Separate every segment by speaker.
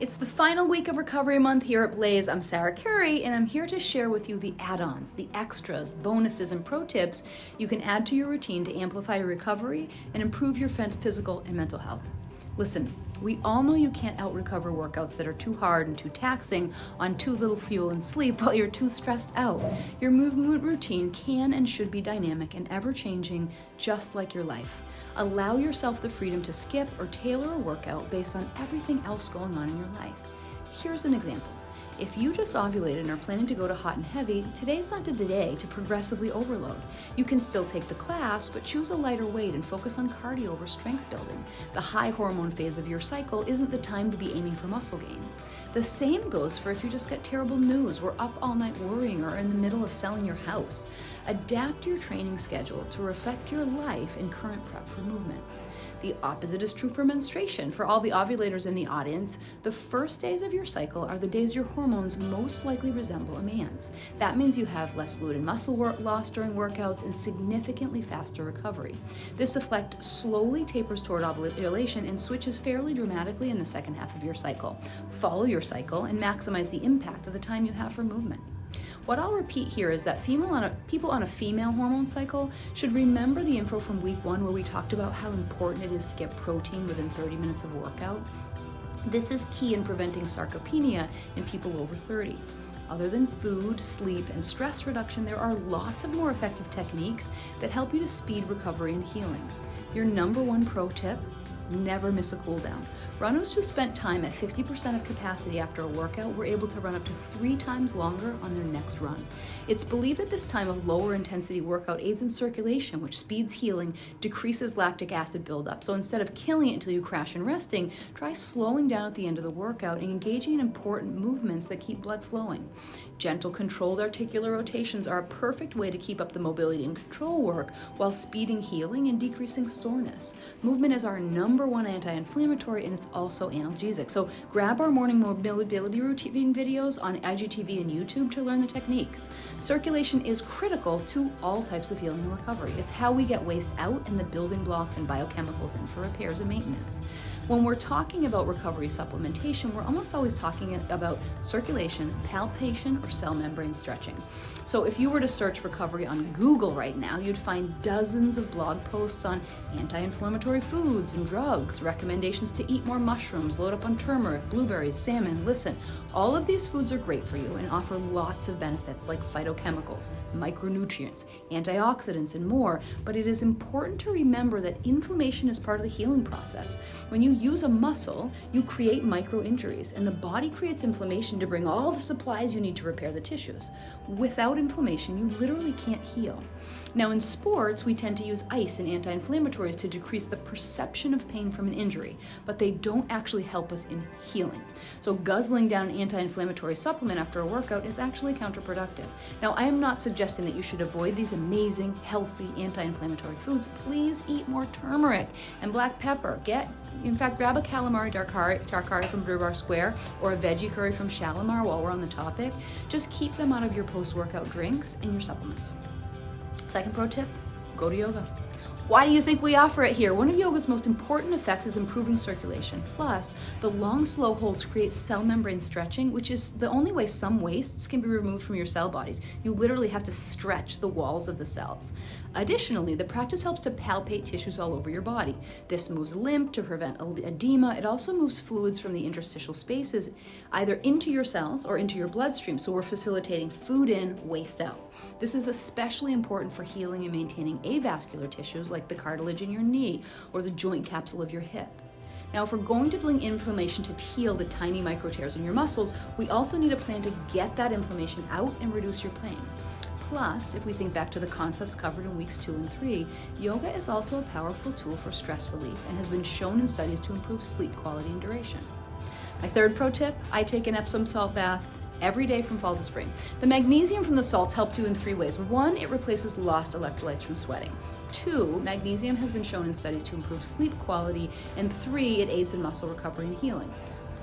Speaker 1: It's the final week of Recovery Month here at Blaze. I'm Sarah Curie, and I'm here to share with you the add-ons, the extras, bonuses, and pro tips you can add to your routine to amplify your recovery and improve your physical and mental health. Listen, we all know you can't out-recover workouts that are too hard and too taxing on too little fuel and sleep while you're too stressed out. Your movement routine can and should be dynamic and ever-changing, just like your life. Allow yourself the freedom to skip or tailor a workout based on everything else going on in your life. Here's an example. If you just ovulated and are planning to go to hot and heavy, today's not the day to progressively overload. You can still take the class, but choose a lighter weight and focus on cardio over strength building. The high hormone phase of your cycle isn't the time to be aiming for muscle gains. The same goes for if you just got terrible news, were up all night worrying, or in the middle of selling your house. Adapt your training schedule to reflect your life and current prep for movement. The opposite is true for menstruation. For all the ovulators in the audience, the first days of your cycle are the days your hormones most likely resemble a man's. That means you have less fluid and muscle loss during workouts and significantly faster recovery. This effect slowly tapers toward ovulation and switches fairly dramatically in the second half of your cycle. Follow your cycle and maximize the impact of the time you have for movement. What I'll repeat here is that people on a female hormone cycle should remember the info from week 1 where we talked about how important it is to get protein within 30 minutes of workout. This is key in preventing sarcopenia in people over 30. Other than food, sleep, and stress reduction, there are lots of more effective techniques that help you to speed recovery and healing. Your number one pro tip: never miss a cool down. Runners who spent time at 50% of capacity after a workout were able to run up to 3 times longer on their next run. It's believed that this time of lower intensity workout aids in circulation, which speeds healing, decreases lactic acid buildup. So instead of killing it until you crash and resting, try slowing down at the end of the workout and engaging in important movements that keep blood flowing. Gentle, controlled articular rotations are a perfect way to keep up the mobility and control work while speeding healing and decreasing soreness. Movement is our number one anti-inflammatory, and it's also analgesic. So grab our morning mobility routine videos on IGTV and YouTube to learn the techniques. Circulation is critical to all types of healing and recovery. It's how we get waste out and the building blocks and biochemicals in for repairs and maintenance. When we're talking about recovery supplementation, we're almost always talking about circulation, palpation, or cell membrane stretching. So if you were to search recovery on Google right now, you'd find dozens of blog posts on anti-inflammatory foods and drugs, recommendations to eat more mushrooms, load up on turmeric, blueberries, salmon. Listen, all of these foods are great for you and offer lots of benefits like phytochemicals, micronutrients, antioxidants, and more, but it is important to remember that inflammation is part of the healing process. When you use a muscle, you create micro-injuries, and the body creates inflammation to bring all the supplies you need to repair the tissues. Without inflammation, you literally can't heal. Now in sports, we tend to use ice and anti-inflammatories to decrease the perception of pain from an injury, but they don't actually help us in healing. So guzzling down an anti-inflammatory supplement after a workout is actually counterproductive. Now I am not suggesting that you should avoid these amazing, healthy anti-inflammatory foods. Please eat more turmeric and black pepper. Grab a calamari tarkari from Brew Bar Square or a veggie curry from Shalimar while we're on the topic. Just keep them out of your post-workout drinks and your supplements. Second pro tip: go to yoga. Why do you think we offer it here? One of yoga's most important effects is improving circulation. Plus, the long, slow holds create cell membrane stretching, which is the only way some wastes can be removed from your cell bodies. You literally have to stretch the walls of the cells. Additionally, the practice helps to palpate tissues all over your body. This moves lymph to prevent edema. It also moves fluids from the interstitial spaces either into your cells or into your bloodstream, so we're facilitating food in, waste out. This is especially important for healing and maintaining avascular tissues like the cartilage in your knee or the joint capsule of your hip. Now, if we're going to bring inflammation to heal the tiny micro tears in your muscles, we also need a plan to get that inflammation out and reduce your pain. Plus, if we think back to the concepts covered in weeks 2 and 3, yoga is also a powerful tool for stress relief and has been shown in studies to improve sleep quality and duration. My third pro tip: I take an Epsom salt bath every day from fall to spring. The magnesium from the salts helps you in 3 ways. 1, it replaces lost electrolytes from sweating. 2, magnesium has been shown in studies to improve sleep quality. And 3, it aids in muscle recovery and healing.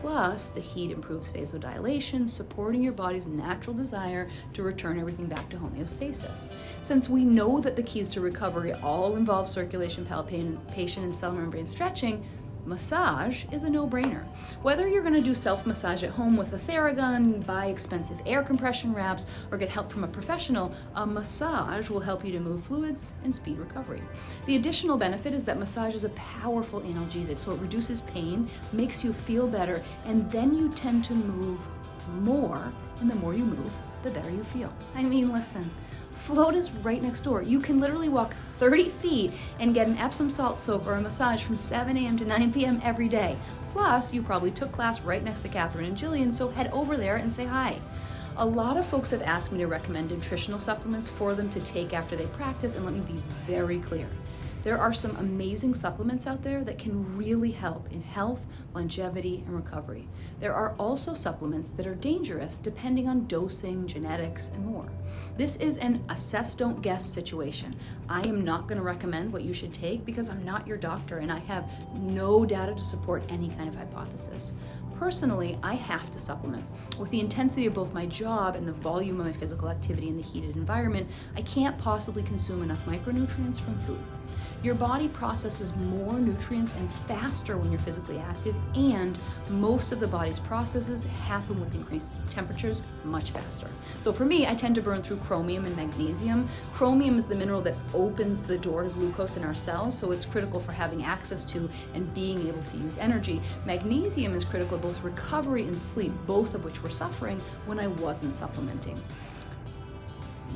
Speaker 1: Plus, the heat improves vasodilation, supporting your body's natural desire to return everything back to homeostasis. Since we know that the keys to recovery all involve circulation, palpation, and cell membrane stretching, Massage is a no-brainer. Whether you're going to do self-massage at home with a Theragun, buy expensive air compression wraps, or get help from a professional, a massage will help you to move fluids and speed recovery. The additional benefit is that massage is a powerful analgesic, so it reduces pain, makes you feel better, and then you tend to move more, and the more you move, the better you feel. I mean, listen, Float is right next door. You can literally walk 30 feet and get an Epsom salt soak or a massage from 7 a.m. to 9 p.m. every day. Plus, you probably took class right next to Catherine and Jillian, so head over there and say hi. A lot of folks have asked me to recommend nutritional supplements for them to take after they practice, and let me be very clear. There are some amazing supplements out there that can really help in health, longevity, and recovery. There are also supplements that are dangerous depending on dosing, genetics, and more. This is an assess, don't guess situation. I am not going to recommend what you should take because I'm not your doctor and I have no data to support any kind of hypothesis. Personally, I have to supplement. With the intensity of both my job and the volume of my physical activity in the heated environment, I can't possibly consume enough micronutrients from food. Your body processes more nutrients and faster when you're physically active, and most of the body's processes happen with increased temperatures much faster. So for me, I tend to burn through chromium and magnesium. Chromium is the mineral that opens the door to glucose in our cells, so it's critical for having access to and being able to use energy. Magnesium is critical to both recovery and sleep, both of which were suffering when I wasn't supplementing.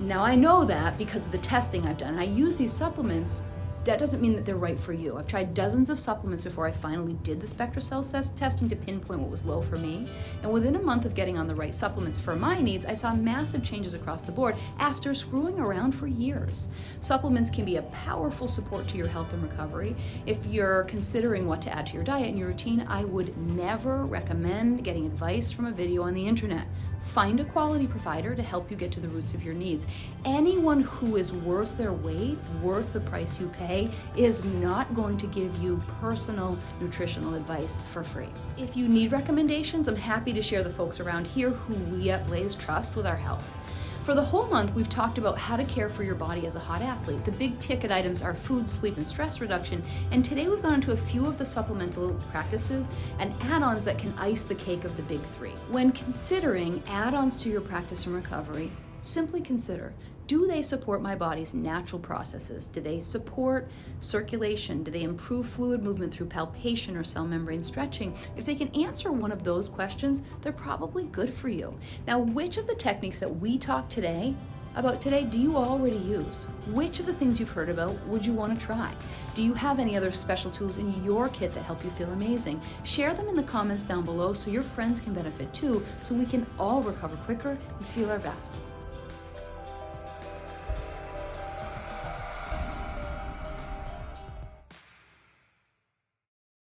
Speaker 1: Now I know that because of the testing I've done. I use these supplements. That doesn't mean that they're right for you. I've tried dozens of supplements before I finally did the SpectraCell testing to pinpoint what was low for me. And within a month of getting on the right supplements for my needs, I saw massive changes across the board after screwing around for years. Supplements can be a powerful support to your health and recovery. If you're considering what to add to your diet and your routine, I would never recommend getting advice from a video on the internet. Find a quality provider to help you get to the roots of your needs. Anyone who is worth their weight, worth the price you pay, is not going to give you personal nutritional advice for free. If you need recommendations, I'm happy to share the folks around here who we at Blaze trust with our health. For the whole month, we've talked about how to care for your body as a hot athlete. The big ticket items are food, sleep, and stress reduction. And today we've gone into a few of the supplemental practices and add-ons that can ice the cake of the big three. When considering add-ons to your practice and recovery, simply consider, do they support my body's natural processes? Do they support circulation? Do they improve fluid movement through palpation or cell membrane stretching? If they can answer one of those questions, they're probably good for you. Now, which of the techniques that we talked about today do you already use? Which of the things you've heard about would you want to try? Do you have any other special tools in your kit that help you feel amazing? Share them in the comments down below so your friends can benefit too, so we can all recover quicker and feel our best.